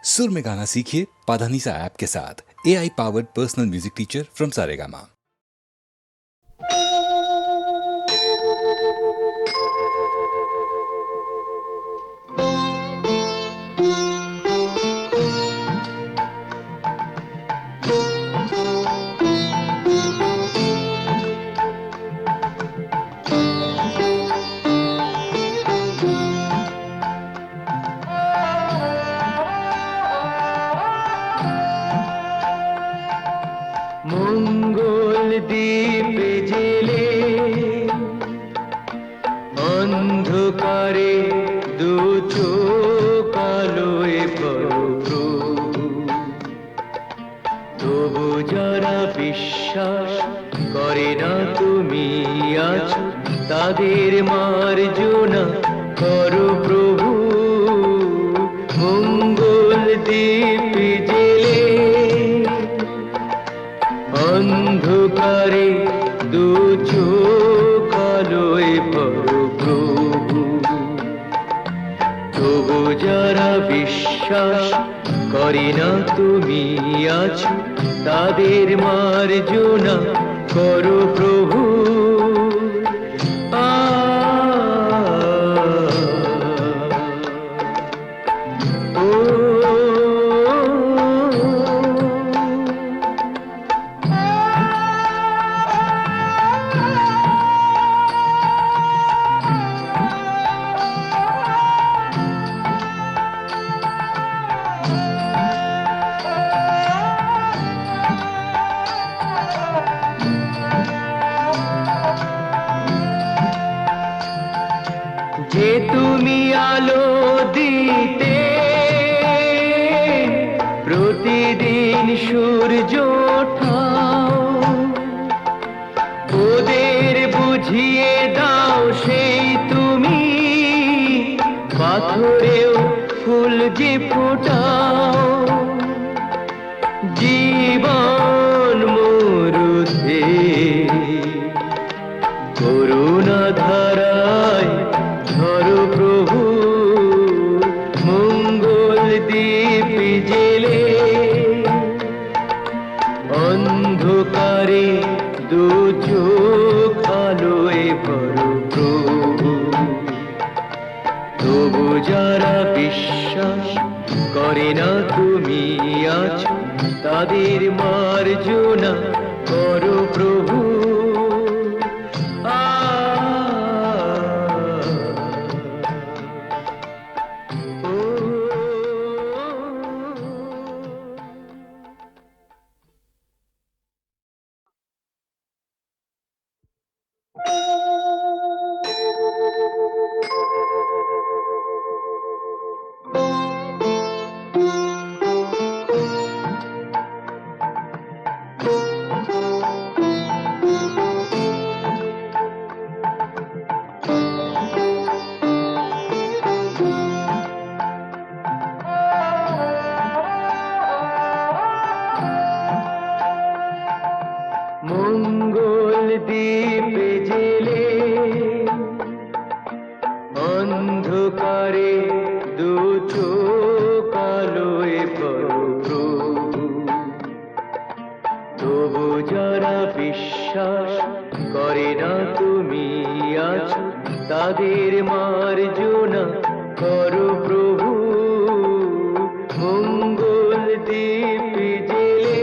सुर में गाना सीखिए पाधानीसा ऐप के साथ। AI powered personal music teacher from Saregama. মঙ্গল দ্বীপ জেলে অন্ধকারে দু চোখ আলোয় প্রভু, তবু যারা বিশ্বাস করে না তুমি আছো, তাদের মার্জনা করো প্রভু। মঙ্গল দ্বীপ জেলে অন্ধকারে দু চোখ আলোয় প্রভু, তবু যারা বিশ্বাস করে না তুমি আছো, তাদের মার্জনা করো প্রভু। যে তুমি আলো দিতে প্রতিদিন সূর্য ওঠাও, ওদের বুঝিয়ে দাও সেই তুমি পাথরেও ফুল যে ফোটাও। জীবন মরুতে করুণা ধারায় ধরো প্রভু। মঙ্গল দ্বীপ জেলে অন্ধকারে দু চোখ আলোয় ভরো প্রভু, তবু যারা বিশ্বাস করে না তুমি আছো, তাদের মার্জনা করো প্রভু। মঙ্গল দ্বীপ জেলে অন্ধকারে দু চোখ আলোয় প্রভু, তবু যারা বিশ্বাস করে না তুমি আছো, তাদের মার্জনা করো প্রভু। মঙ্গল দ্বীপ জেলে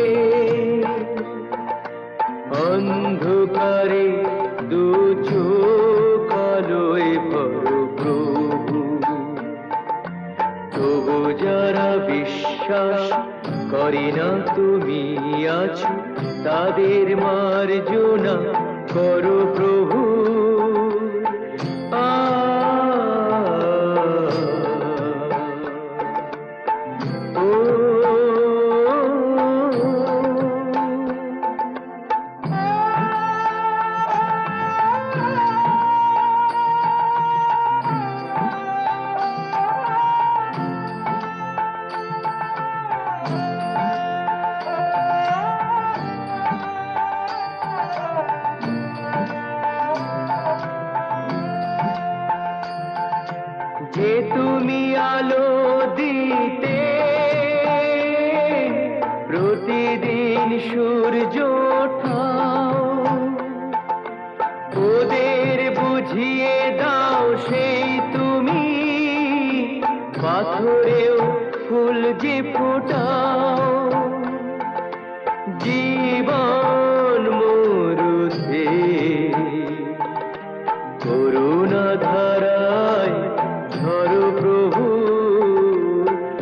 অন্ধকারে দু চোখ আলোয় প্রভু, তবু যারা বিশ্বাস করে না তুমি আছো, তাদের মার্জনা করো প্রভু। প্রতিদিন সূর্য ওঠাও, ওদের বুঝিয়ে দাও সেই তুমি, পাথরেও ফুল যে ফোটাও। জীবন মরুতে করুণা ধারায় ধরো প্রভু,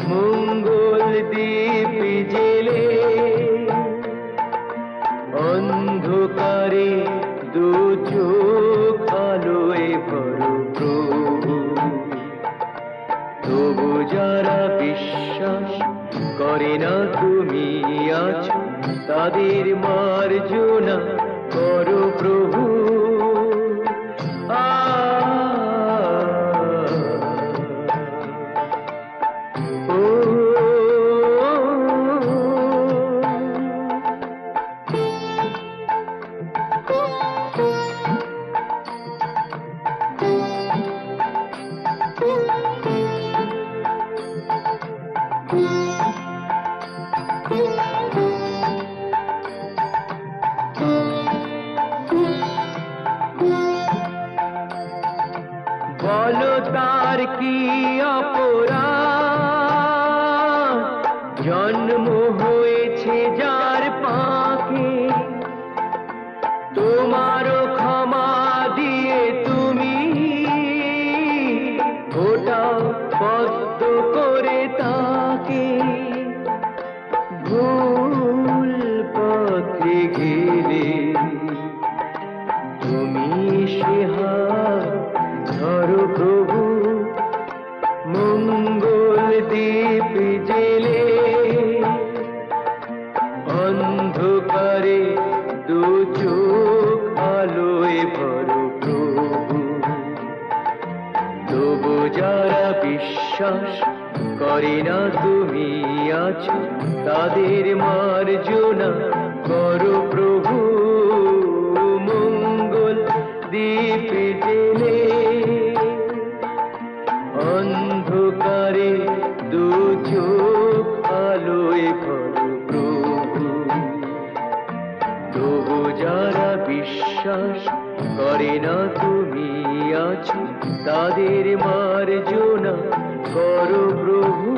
মঙ্গল দীপ জেলে অন্ধকারে দু চোখ আলোয় ভরো প্রভু। তবু যারা বিশ্বাস করে না তুমি আছো, তাদের মার্জনা করো প্রভু। বলো তার কি অপরাধ, জন্ম হয়েছে যার পাকে, তোমারও ক্ষমা দিয়ে তুমি ওটাও পদ্ম করে তাকে। ভুল পথে গেলে তুমি সে হাত ধরো প্রভু, মঙ্গল দীপ জেলে অন্ধকারে দু চোখ আলোয় ভরো প্রভু। তবু যারা বিশ্বাস করে না তুমি আছো, তাদের মার্জনা করো প্রভু, মঙ্গল দীপ জেলে অন্ধকারে দু চোখ আলোয় ভরো প্রভু। তবু যারা বিশ্বাস করে না তুমি আছো, তাদের মার্জনা করো প্রভু।